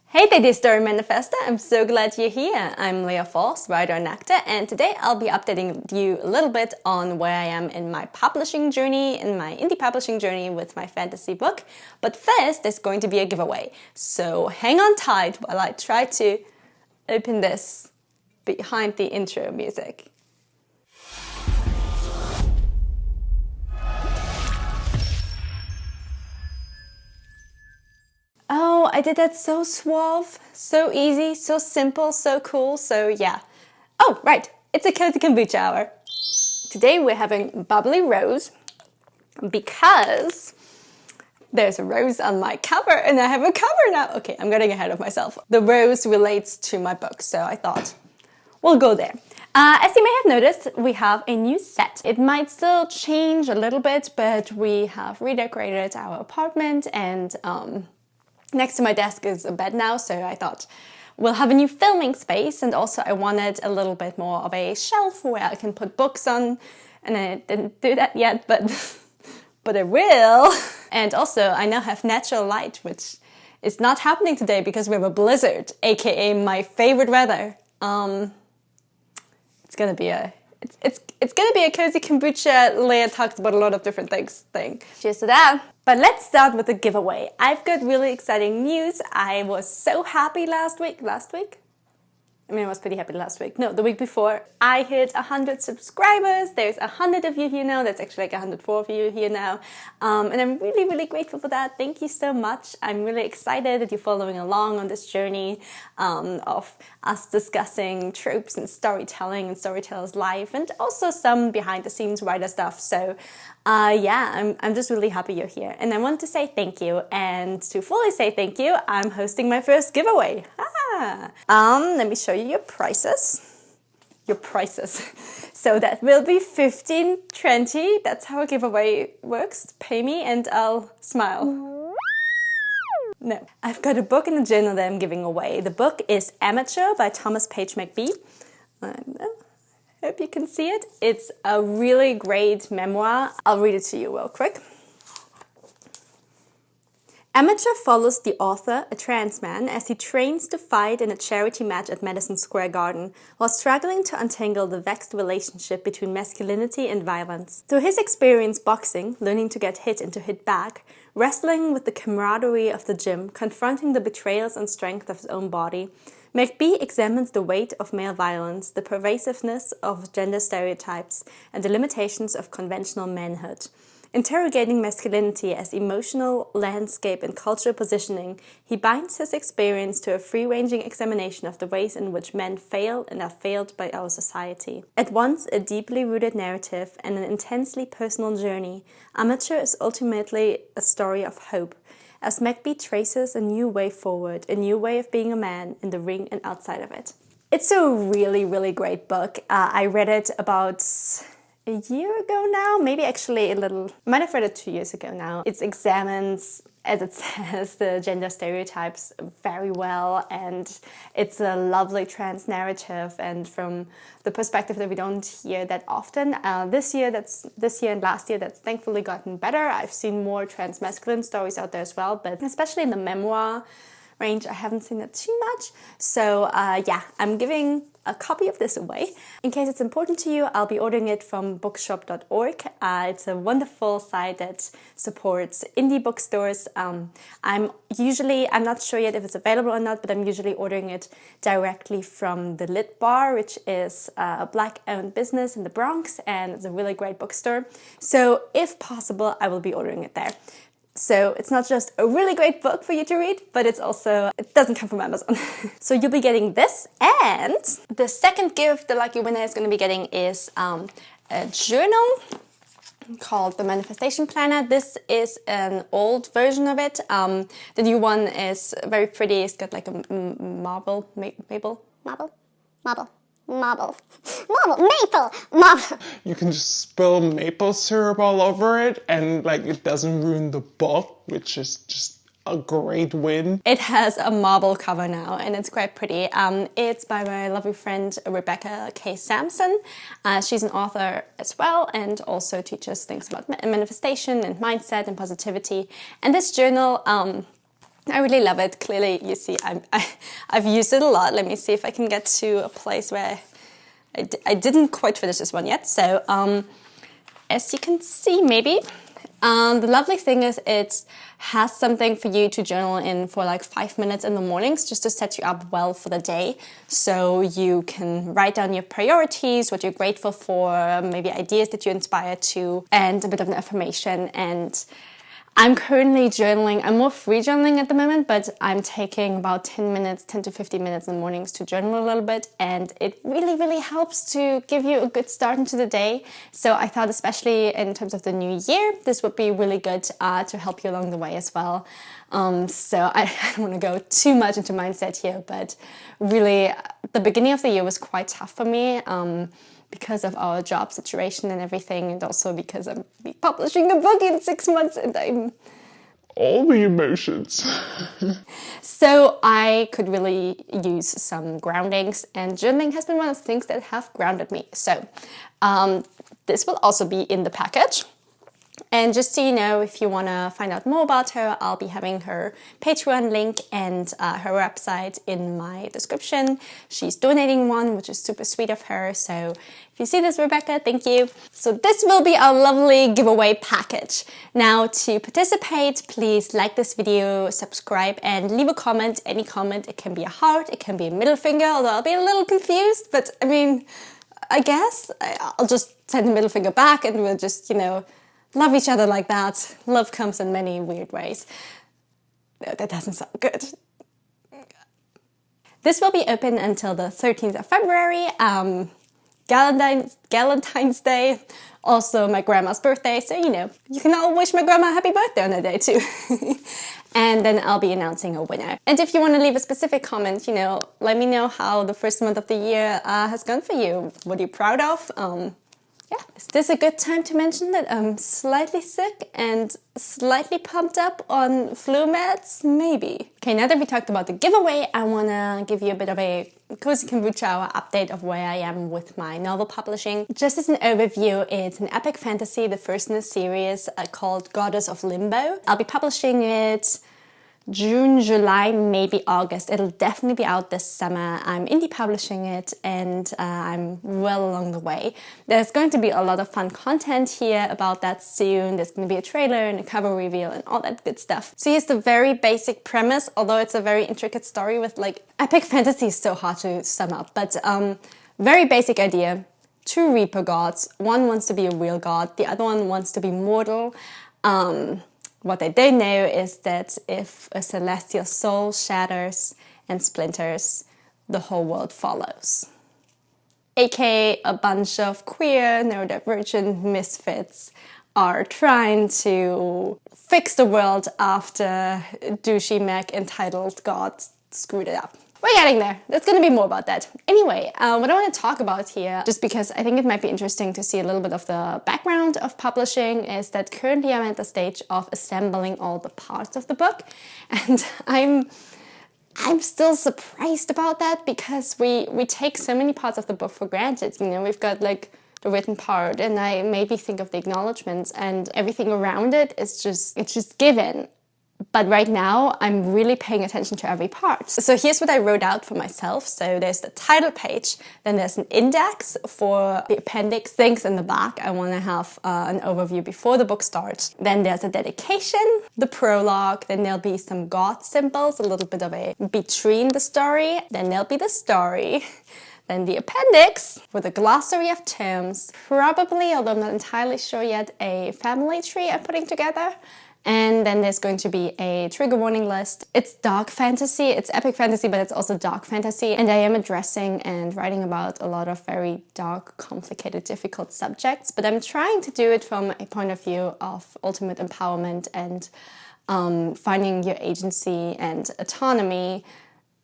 Hey there, dear story manifester. I'm so glad you're here. I'm Leah Foss, writer and actor, and today I'll be updating you a little bit on where I am in my publishing journey, in my indie publishing journey with my fantasy book. But first, there's going to be a giveaway. So hang on tight while I try to open this behind the intro music. Oh, I did that so suave, so easy, so simple, so cool, so yeah. Oh, right, it's a Kozy Kombucha Hour. Today we're having bubbly rose because there's a rose on my cover and I have a cover now. Okay, I'm getting ahead of myself. The rose relates to my book, so I thought we'll go there. As you may have noticed, we have a new set. It might still change a little bit, but we have redecorated our apartment and next to my desk is a bed now, so I thought we'll have a new filming space, and also I wanted a little bit more of a shelf where I can put books on, and I didn't do that yet, but I will. And also I now have natural light, which is not happening today because we have a blizzard, aka my favorite weather. It's gonna be a Kozy Kombucha, Leah talks about a lot of different things thing. Cheers to that. But let's start with the giveaway. I've got really exciting news. I was so happy last week? I mean, I was pretty happy last week. No, the week before. I hit 100 subscribers. There's 100 of you here now. That's actually like 104 of you here now. And I'm really, really grateful for that. Thank you so much. I'm really excited that you're following along on this journey of us discussing tropes and storytelling and storytellers' life, and also some behind the scenes writer stuff. So yeah, I'm just really happy you're here. And I want to say thank you. And to fully say thank you, I'm hosting my first giveaway. Let me show you your prices. So that will be 15-20. That's how a giveaway works. Pay me and I'll smile. No, I've got a book and a journal that I'm giving away. The book is Amateur by Thomas Page McBee. Hope you can see it. It's a really great memoir. I'll read it to you real quick. Amateur follows the author, a trans man, as he trains to fight in a charity match at Madison Square Garden, while struggling to untangle the vexed relationship between masculinity and violence. Through his experience boxing, learning to get hit and to hit back, wrestling with the camaraderie of the gym, confronting the betrayals and strength of his own body, McBee examines the weight of male violence, the pervasiveness of gender stereotypes, and the limitations of conventional manhood. Interrogating masculinity as emotional landscape and cultural positioning, he binds his experience to a free-ranging examination of the ways in which men fail and are failed by our society. At once a deeply rooted narrative and an intensely personal journey, Amateur is ultimately a story of hope, as McBee traces a new way forward, a new way of being a man in the ring and outside of it. It's a really, really great book. I read it about a year ago now, maybe actually I might have read it 2 years ago now. It examines, as it says, the gender stereotypes very well, and it's a lovely trans narrative, and from the perspective that we don't hear that often. This year and last year, that's thankfully gotten better. I've seen more trans masculine stories out there as well, but especially in the memoir range, I haven't seen that too much. So yeah, I'm giving a copy of this away. In case it's important to you, I'll be ordering it from bookshop.org. It's a wonderful site that supports indie bookstores. I'm not sure yet if it's available or not, but I'm usually ordering it directly from the Lit Bar, which is a Black-owned business in the Bronx, and it's a really great bookstore. So if possible, I will be ordering it there. So it's not just a really great book for you to read, but it doesn't come from Amazon. So you'll be getting this, and the second gift the lucky winner is going to be getting is a journal called the Manifestation Planner. This is an old version of it. The new one is very pretty. It's got like a maple. You can just spill maple syrup all over it and like it doesn't ruin the book, which is just a great win. It has a marble cover now and it's quite pretty. It's by my lovely friend Rebecca K. Sampson. She's an author as well and also teaches things about manifestation and mindset and positivity. And this journal I really love it. Clearly, you see, I've used it a lot. Let me see if I can get to a place where I didn't quite finish this one yet. So, as you can see, maybe, the lovely thing is it has something for you to journal in for like 5 minutes in the mornings, just to set you up well for the day. So you can write down your priorities, what you're grateful for, maybe ideas that you're inspired to, and a bit of an affirmation. And I'm currently journaling. I'm more free journaling at the moment, but I'm taking about 10 to 15 minutes in the mornings to journal a little bit. And it really, really helps to give you a good start into the day. So I thought, especially in terms of the new year, this would be really good to help you along the way as well. So I don't want to go too much into mindset here, but really the beginning of the year was quite tough for me. Because of our job situation and everything, and also because I'm publishing a book in 6 months and I'm... All the emotions. So I could really use some groundings, and journaling has been one of the things that have grounded me. So this will also be in the package. And just so you know, if you want to find out more about her, I'll be having her Patreon link and her website in my description. She's donating one, which is super sweet of her. So if you see this, Rebecca, thank you. So this will be our lovely giveaway package. Now, to participate, please like this video, subscribe, and leave a comment. Any comment. It can be a heart, it can be a middle finger, although I'll be a little confused. But I mean, I guess I'll just send a middle finger back and we'll just, love each other like that. Love comes in many weird ways. No, that doesn't sound good. This will be open until the 13th of February, Valentine's Day, also my grandma's birthday. So, you can all wish my grandma a happy birthday on that day too. And then I'll be announcing a winner. And if you want to leave a specific comment, let me know how the first month of the year has gone for you. What are you proud of? Yeah, is this a good time to mention that I'm slightly sick and slightly pumped up on flu meds? Maybe. Okay, now that we talked about the giveaway, I want to give you a bit of a Kozy Kombucha Hour update of where I am with my novel publishing. Just as an overview, it's an epic fantasy, the first in a series called Goddess of Limbo. I'll be publishing it June, July, maybe August. It'll definitely be out this summer. I'm indie publishing it and I'm well along the way. There's going to be a lot of fun content here about that soon. There's going to be a trailer and a cover reveal and all that good stuff. So here's the very basic premise, although it's a very intricate story with epic fantasy is so hard to sum up, but very basic idea. 2 Reaper gods. One wants to be a real god. The other one wants to be mortal. What they don't know is that if a celestial soul shatters and splinters, the whole world follows. AKA a bunch of queer, neurodivergent misfits are trying to fix the world after douchey Mac entitled God screwed it up. We're getting there. There's going to be more about that. Anyway, what I want to talk about here, just because I think it might be interesting to see a little bit of the background of publishing, is that currently I'm at the stage of assembling all the parts of the book. And I'm still surprised about that because we take so many parts of the book for granted. We've got the written part, and I maybe think of the acknowledgements, and everything around it is just given. But right now, I'm really paying attention to every part. So here's what I wrote out for myself. So there's the title page, then there's an index for the appendix, things in the back. I want to have an overview before the book starts. Then there's a dedication, the prologue, then there'll be some God symbols, a little bit of a between the story. Then there'll be the story. Then the appendix with a glossary of terms, probably, although I'm not entirely sure yet, a family tree I'm putting together. And then there's going to be a trigger warning list. It's dark fantasy, it's epic fantasy, but it's also dark fantasy. And I am addressing and writing about a lot of very dark, complicated, difficult subjects. But I'm trying to do it from a point of view of ultimate empowerment and finding your agency and autonomy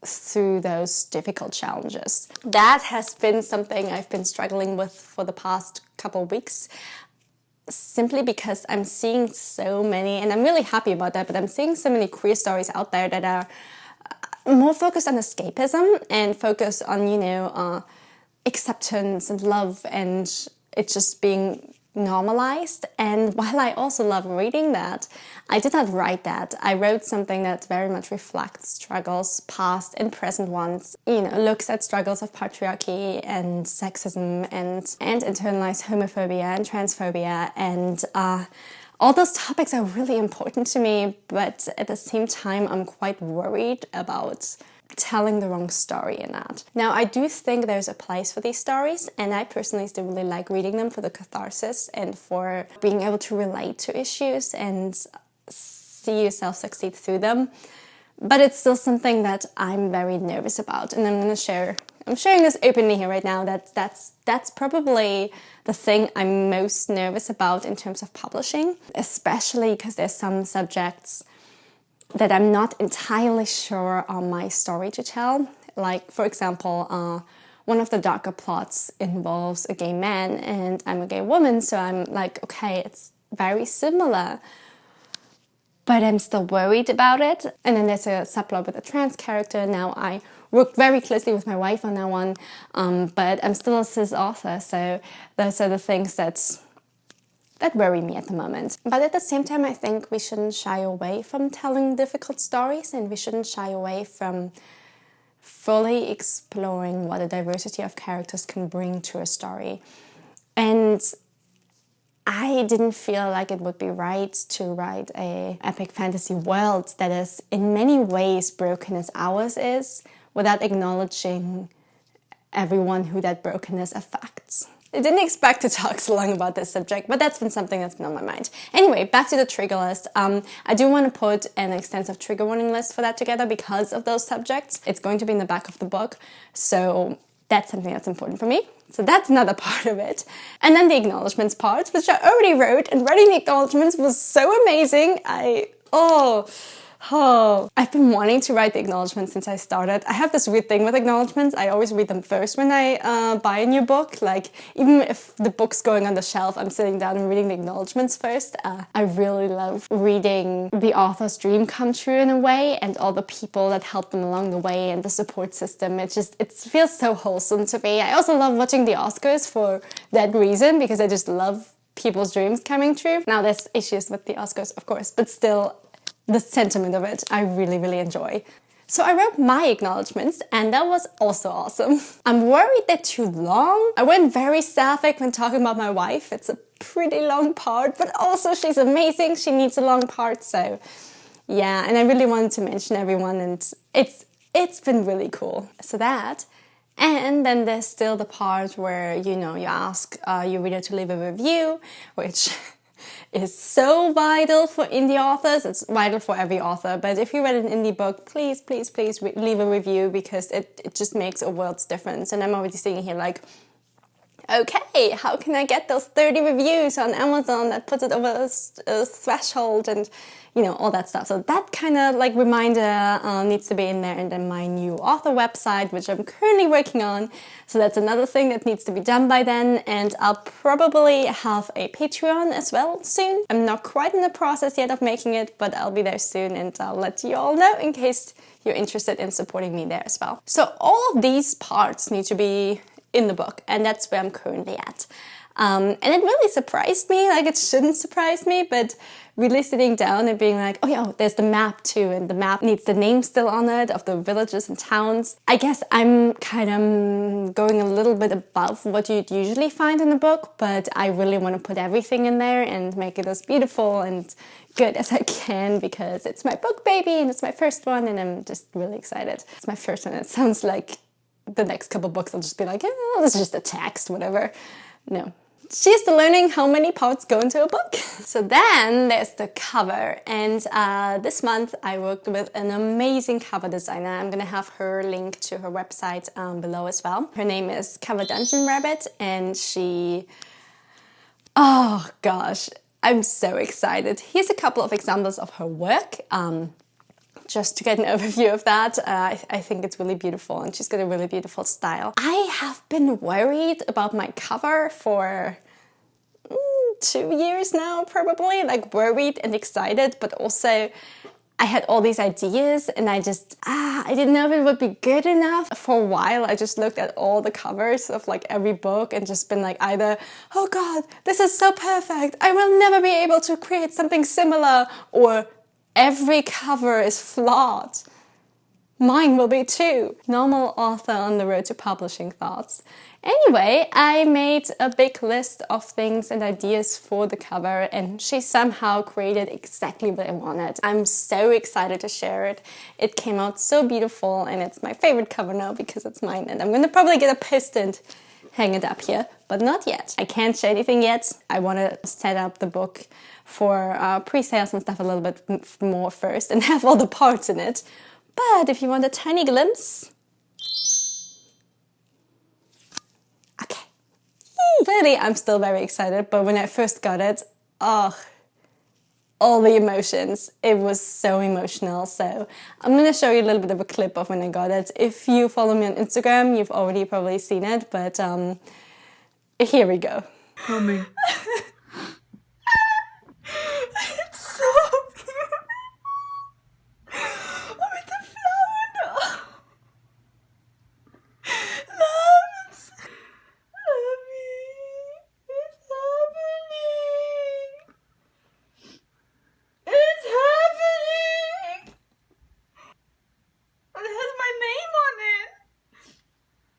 through those difficult challenges. That has been something I've been struggling with for the past couple of weeks. Simply because I'm seeing so many, and I'm really happy about that, but I'm seeing so many queer stories out there that are more focused on escapism and focused on, acceptance and love, and it just being normalized. And while I also love reading that, I did not write that. I wrote something that very much reflects struggles, past and present ones, looks at struggles of patriarchy and sexism and internalized homophobia and transphobia, and all those topics are really important to me, but at the same time I'm quite worried about telling the wrong story in that. Now, I do think there's a place for these stories, and I personally still really like reading them for the catharsis and for being able to relate to issues and see yourself succeed through them. But it's still something that I'm very nervous about, and I'm sharing this openly here right now. That's probably the thing I'm most nervous about in terms of publishing, especially because there's some subjects that I'm not entirely sure are my story to tell. Like, for example, one of the darker plots involves a gay man and I'm a gay woman, so I'm like, okay, it's very similar, but I'm still worried about it. And then there's a subplot with a trans character. Now, I worked very closely with my wife on that one, but I'm still a cis author, so those are the things that worry me at the moment. But at the same time, I think we shouldn't shy away from telling difficult stories, and we shouldn't shy away from fully exploring what a diversity of characters can bring to a story. And I didn't feel like it would be right to write a epic fantasy world that is in many ways broken as ours is, without acknowledging everyone who that brokenness affects. I didn't expect to talk so long about this subject, but that's been something that's been on my mind. Anyway, back to the trigger list. I do want to put an extensive trigger warning list for that together because of those subjects. It's going to be in the back of the book, so that's something that's important for me. So that's another part of it. And then the acknowledgements part, which I already wrote, and writing the acknowledgements was so amazing. I've been wanting to write the acknowledgements since I started. I have this weird thing with acknowledgements. I always read them first when I buy a new book. Like, even if the book's going on the shelf, I'm sitting down and reading the acknowledgements first. I really love reading the author's dream come true in a way, and all the people that helped them along the way, and the support system. It feels so wholesome to me. I also love watching the Oscars for that reason, because I just love people's dreams coming true. Now, there's issues with the Oscars, of course, but still, the sentiment of it, I really, really enjoy. So I wrote my acknowledgements, and that was also awesome. I'm worried they're too long. I went very sapphic when talking about my wife. It's a pretty long part, but also she's amazing. She needs a long part, so yeah. And I really wanted to mention everyone, and it's been really cool. So that, and then there's still the part where, you ask your reader to leave a review, which is so vital for indie authors. It's vital for every author, but if you read an indie book, please leave a review, because it just makes a world's difference. And I'm already sitting here like, okay, how can I get those 30 reviews on Amazon that puts it over a threshold, and all that stuff. So that kind of like reminder needs to be in there. And then my new author website, which I'm currently working on. So that's another thing that needs to be done by then. And I'll probably have a Patreon as well soon. I'm not quite in the process yet of making it, but I'll be there soon, and I'll let you all know in case you're interested in supporting me there as well. So all of these parts need to be in the book, and that's where I'm currently at. And it really surprised me. Like, it shouldn't surprise me, but really sitting down and being like, oh yeah, there's the map too, and the map needs the name still on it of the villages and towns. I guess I'm kind of going a little bit above what you'd usually find in a book, but I really want to put everything in there and make it as beautiful and good as I can, because it's my book baby and it's my first one, and I'm just really excited. It's my first one. It sounds like the next couple books I'll just be like, oh, this is just a text, whatever. No. She's still learning how many parts go into a book. So then there's the cover, and this month I worked with an amazing cover designer. I'm gonna have her link to her website below as well. Her name is Cover Dungeon Rabbit, and oh gosh, I'm so excited. Here's a couple of examples of her work. Just to get an overview of that, I think it's really beautiful, and she's got a really beautiful style. I have been worried about my cover for 2 years now, probably, like worried and excited, but also I had all these ideas and I didn't know if it would be good enough. For a while, I just looked at all the covers of like every book and just been like either, oh God, this is so perfect, I will never be able to create something similar, or every cover is flawed. Mine will be too. Normal author on the road to publishing thoughts. Anyway, I made a big list of things and ideas for the cover, and she somehow created exactly what I wanted. I'm so excited to share it. It came out so beautiful, and it's my favorite cover now because it's mine, and I'm gonna probably get a post and hang it up here, but not yet. I can't share anything yet. I want to set up the book for pre-sales and stuff a little bit more first and have all the parts in it. But if you want a tiny glimpse, okay. Clearly, I'm still very excited, but when I first got it, oh, all the emotions. It was so emotional. So I'm going to show you a little bit of a clip of when I got it. If you follow me on Instagram, you've already probably seen it, but here we go. Coming. It's so beautiful. Oh, with the flower. Love, it's happening. It's happening. It has my name on it.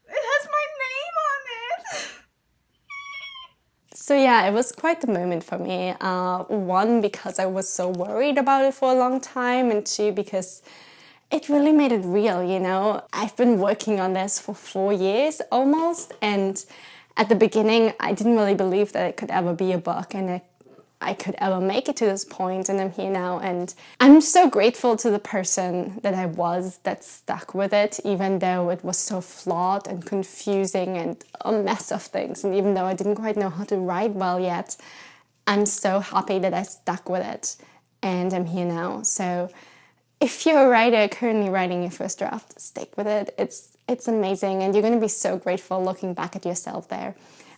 It has my name on it. So yeah, it was quite the moment for me. One, because I was so worried about it for a long time, and two, because it really made it real, you know. I've been working on this for 4 years almost, and at the beginning I didn't really believe that it could ever be a book and I could ever make it to this point, and I'm here now, and I'm so grateful to the person that I was that stuck with it, even though it was so flawed and confusing and a mess of things, and even though I didn't quite know how to write well yet, I'm so happy that I stuck with it, and I'm here now. So if you're a writer currently writing your first draft, stick with it. It's amazing, and you're going to be so grateful looking back at yourself there.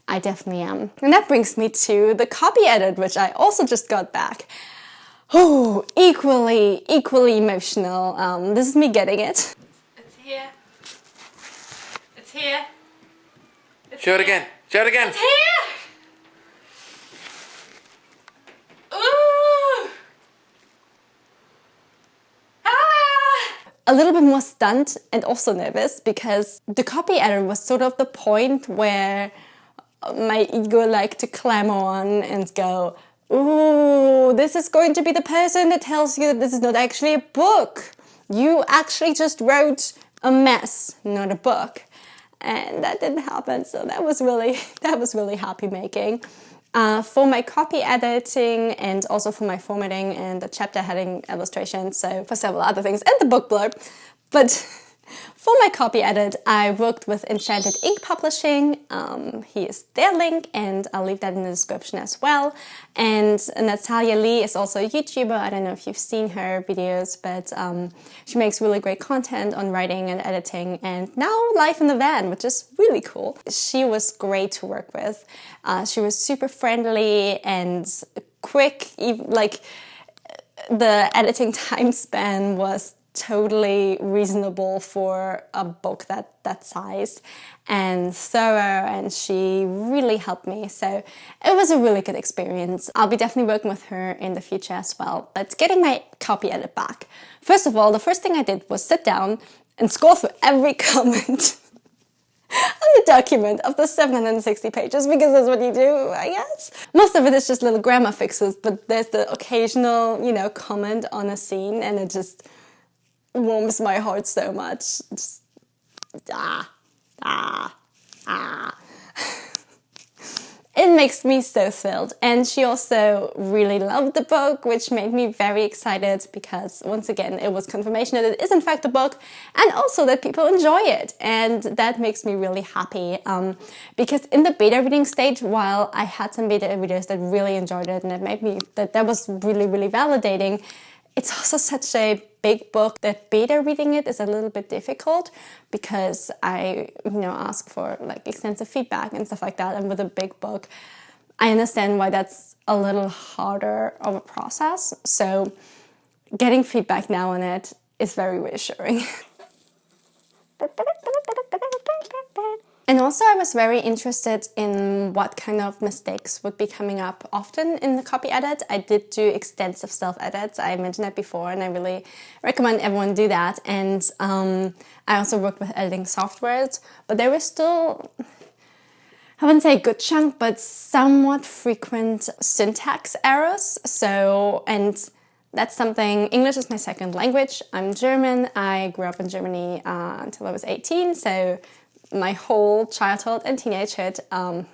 I definitely am. And that brings me to the Copyedit, which I also just got back. Oh, equally emotional. This is me getting it. It's here. It's here. Show it again. Show it again. It's here. Ooh. Ah. A little bit more stunned and also nervous because the Copyedit was sort of the point where my ego liked to clamor on and go, ooh, this is going to be the person that tells you that this is not actually a book. You actually just wrote a mess, not a book. And that didn't happen, so that was really happy making. For my copy editing and also for my formatting and the chapter heading illustration, so for several other things, and the book blurb. But for my copy edit, I worked with Enchanted Ink Publishing. Here's their link, and I'll leave that in the description as well. And Natalia Lee is also a YouTuber. I don't know if you've seen her videos, but she makes really great content on writing and editing, and now live in the van, which is really cool. She was great to work with. She was super friendly and quick. Like, the editing time span was totally reasonable for a book that size, and thorough, and she really helped me, so it was a really good experience. I'll be definitely working with her in the future as well. But getting my copy edit back, first of all, the first thing I did was sit down and scroll through every comment on the document of the 760 pages, because that's what you do, I guess. Most of it is just little grammar fixes, but there's the occasional, comment on a scene, and it just warms my heart so much. Just, It makes me so thrilled. And she also really loved the book, which made me very excited because, once again, it was confirmation that it is in fact a book, and also that people enjoy it. And that makes me really happy because in the beta reading stage, while I had some beta readers that really enjoyed it and it made me, that was really, really validating, it's also such a big book that beta reading it is a little bit difficult because I, ask for like extensive feedback and stuff like that. And with a big book, I understand why that's a little harder of a process. So getting feedback now on it is very reassuring. And also I was very interested in what kind of mistakes would be coming up often in the copy edit. I did do extensive self-edits, I mentioned that before, and I really recommend everyone do that. And I also worked with editing softwares, but there were still, I wouldn't say a good chunk, but somewhat frequent syntax errors. So, and that's something, English is my second language. I'm German. I grew up in Germany until I was 18, so my whole childhood and teenagehood, I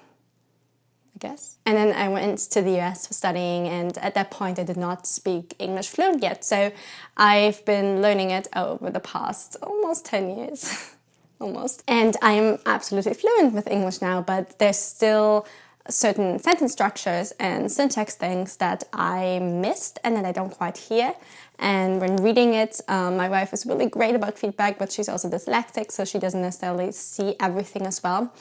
guess. And then I went to the US for studying, and at that point I did not speak English fluent yet. So I've been learning it over the past almost 10 years. Almost. And I'm absolutely fluent with English now, but there's still certain sentence structures and syntax things that I missed and that I don't quite hear. And when reading it, my wife is really great about feedback, but she's also dyslexic, so she doesn't necessarily see everything as well.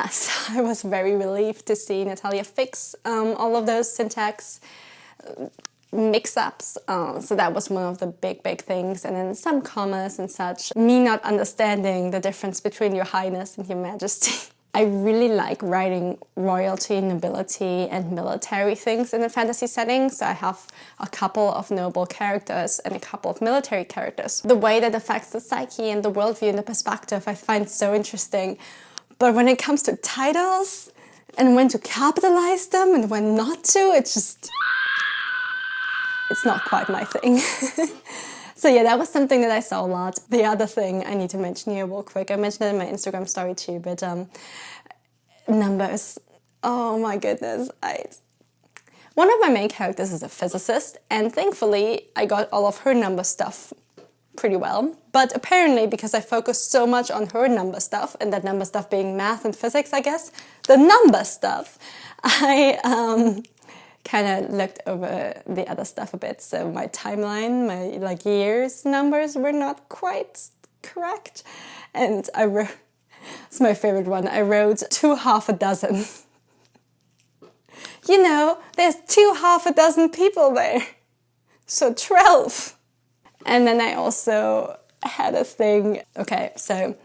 So I was very relieved to see Natalia fix all of those syntax mix-ups. So that was one of the big things. And then some commas and such. Me not understanding the difference between Your Highness and Your Majesty. I really like writing royalty, nobility, and military things in a fantasy setting. So I have a couple of noble characters and a couple of military characters. The way that affects the psyche and the worldview and the perspective I find so interesting. But when it comes to titles and when to capitalize them and when not to, it's not quite my thing. So yeah, that was something that I saw a lot. The other thing I need to mention here real quick, I mentioned it in my Instagram story too, but numbers. Oh my goodness. One of my main characters is a physicist, and thankfully I got all of her number stuff pretty well. But apparently, because I focused so much on her number stuff, and that number stuff being math and physics, I guess, the number stuff, I kind of looked over the other stuff a bit. So my timeline, my years numbers were not quite correct. And I wrote, it's my favorite one, I wrote 2 half a dozen. You know, there's 2 half a dozen people there. So 12. And then I also had a thing, okay, so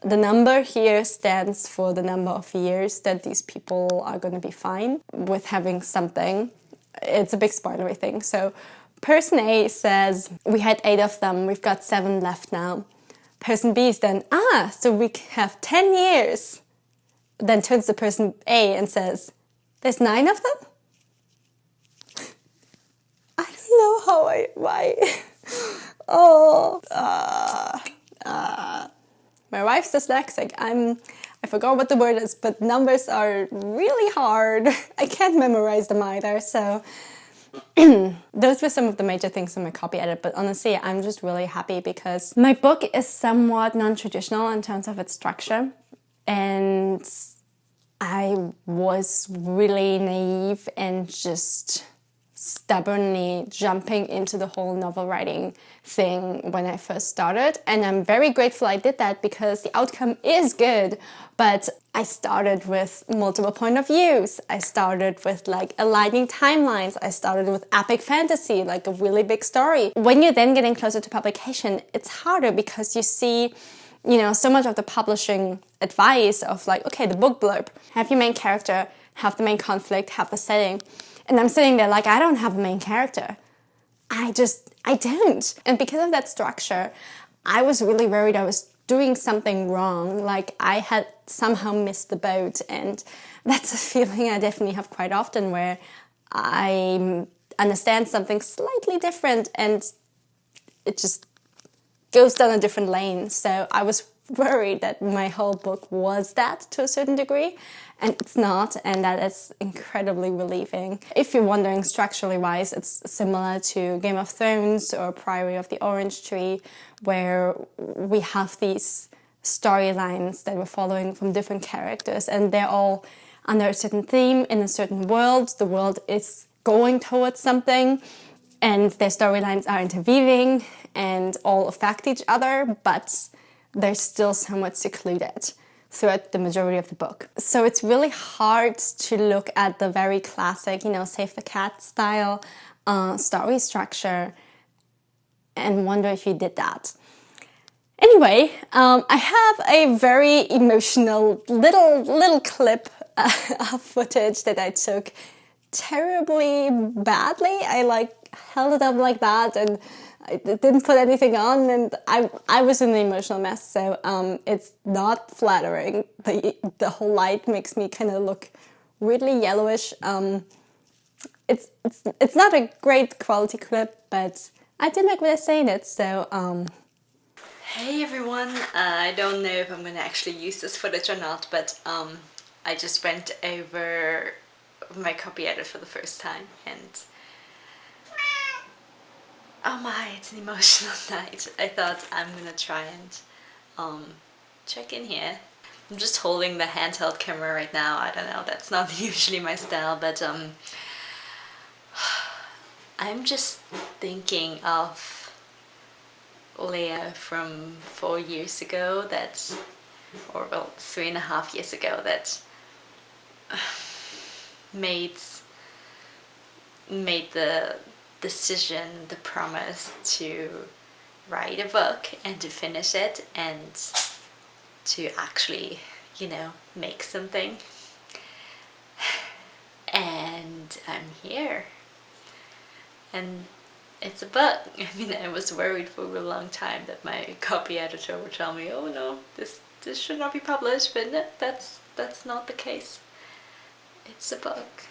the number here stands for the number of years that these people are going to be fine with having something. It's a big spoilery thing. So person A says, we had 8 of them, we've got 7 left now. Person B is then, so we have 10 years. Then turns to person A and says, there's 9 of them? I don't know why. My wife's dyslexic. I forgot what the word is, but numbers are really hard. I can't memorize them either, so those were some of the major things in my copy edit. But honestly, I'm just really happy because my book is somewhat non-traditional in terms of its structure, and I was really naive and just stubbornly jumping into the whole novel writing thing when I first started, and I'm very grateful I did that because the outcome is good. But I started with multiple point of views, I started with aligning timelines, I started with epic fantasy, a really big story. When you're then getting closer to publication, it's harder because you see, so much of the publishing advice of okay, the book blurb, have your main character, have the main conflict, have the setting. And I'm sitting there I don't have a main character. I don't. And because of that structure, I was really worried I was doing something wrong. I had somehow missed the boat. And that's a feeling I definitely have quite often where I understand something slightly different and it just goes down a different lane. So I was worried that my whole book was that to a certain degree, and it's not, and that is incredibly relieving. If you're wondering structurally wise, it's similar to Game of Thrones or Priory of the Orange Tree, where we have these storylines that we're following from different characters, and they're all under a certain theme in a certain world. The world is going towards something, and their storylines are interweaving and all affect each other, but they're still somewhat secluded throughout the majority of the book. So it's really hard to look at the very classic, Save the Cat style story structure and wonder if you did that. Anyway, I have a very emotional little clip of footage that I took terribly badly. I held it up like that and I didn't put anything on, and I was in an emotional mess, so it's not flattering. The whole light makes me kind of look really yellowish. It's not a great quality clip, but I did make what I say in it, so Hey everyone, I don't know if I'm gonna actually use this footage or not, but I just went over my Copyedit for the first time, and oh my, it's an emotional night. I thought I'm gonna try and check in here. I'm just holding the handheld camera right now. I don't know, that's not usually my style, but I'm just thinking of Leah from 4 years ago, or well, 3.5 years ago, that made the decision, the promise to write a book and to finish it and to actually, make something. And I'm here. And it's a book. I mean, I was worried for a long time that my copy editor would tell me, oh no, this should not be published, but no, that's not the case. It's a book.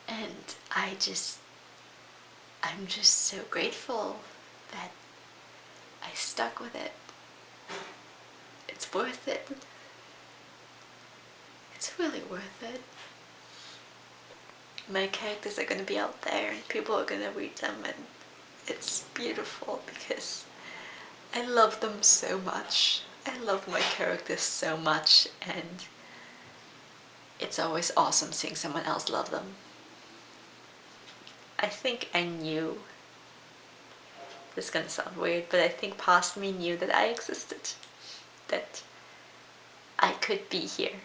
And I'm just so grateful that I stuck with it. It's worth it. It's really worth it. My characters are going to be out there and people are going to read them, and it's beautiful because I love them so much. I love my characters so much, and it's always awesome seeing someone else love them. I think I knew, this is going to sound weird, but I think past me knew that I existed, that I could be here.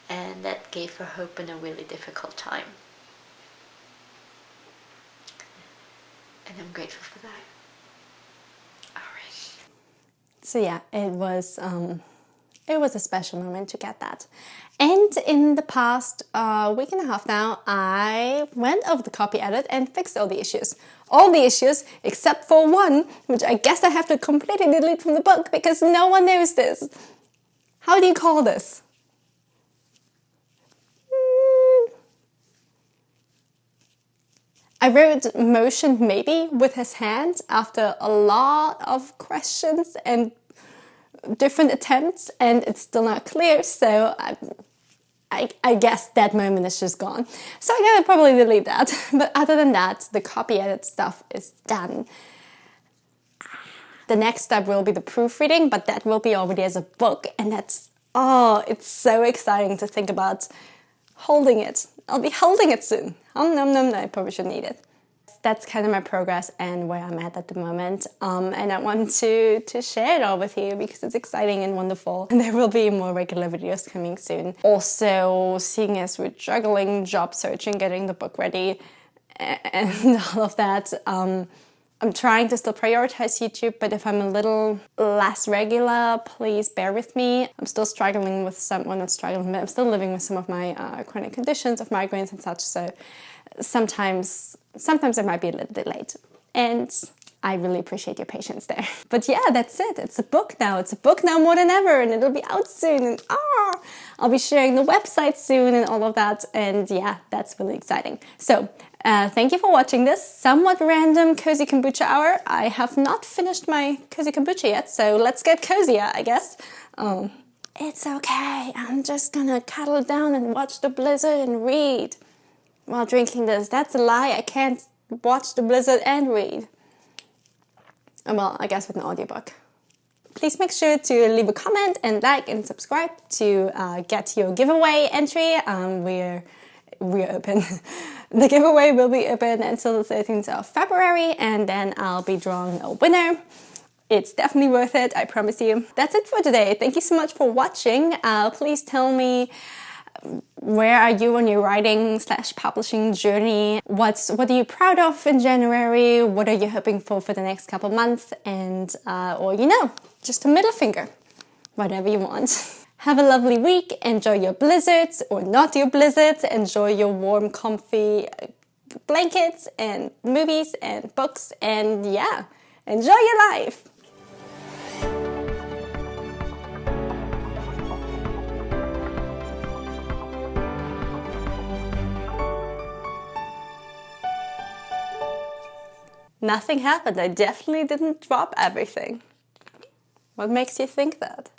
And that gave her hope in a really difficult time. And I'm grateful for that. Alright. So yeah, it was a special moment to get that. And in the past week and a half now, I went over the Copyedit and fixed all the issues. All the issues except for one, which I guess I have to completely delete from the book because no one knows this. How do you call this? I wrote motion maybe with his hand after a lot of questions and different attempts, and it's still not clear, so I guess that moment is just gone. So I gotta probably delete that. But other than that, the Copyedit stuff is done. The next step will be the proofreading, but that will be already as a book, and it's so exciting to think about holding it. I'll be holding it soon. I probably shouldn't eat it. That's kind of my progress and where I'm at the moment. And I want to share it all with you because it's exciting and wonderful. And there will be more regular videos coming soon. Also, seeing as we're juggling job searching, getting the book ready, and all of that, I'm trying to still prioritize YouTube, but if I'm a little less regular, please bear with me. I'm still struggling with I'm still living with some of my chronic conditions of migraines and such, so sometimes I might be a little delayed. And I really appreciate your patience there. But yeah, that's it. It's a book now. It's a book now more than ever, and it'll be out soon. And I'll be sharing the website soon and all of that. And yeah, that's really exciting. So thank you for watching this somewhat random Kozy Kombucha Hour. I have not finished my Kozy Kombucha yet, so let's get cozier, I guess. It's okay. I'm just gonna cuddle down and watch the blizzard and read while drinking this. That's a lie. I can't watch the blizzard and read. Well, I guess with an audiobook. Please make sure to leave a comment and like and subscribe to get your giveaway entry. We're open. The giveaway will be open until the 13th of February, and then I'll be drawing a winner. It's definitely worth it, I promise you. That's it for today. Thank you so much for watching. Please tell me where are you on your writing/publishing journey? What are you proud of in January? What are you hoping for the next couple months? And, or just a middle finger, whatever you want. Have a lovely week. Enjoy your blizzards or not your blizzards. Enjoy your warm, comfy blankets and movies and books. And yeah, enjoy your life. Nothing happened. I definitely didn't drop everything. What makes you think that?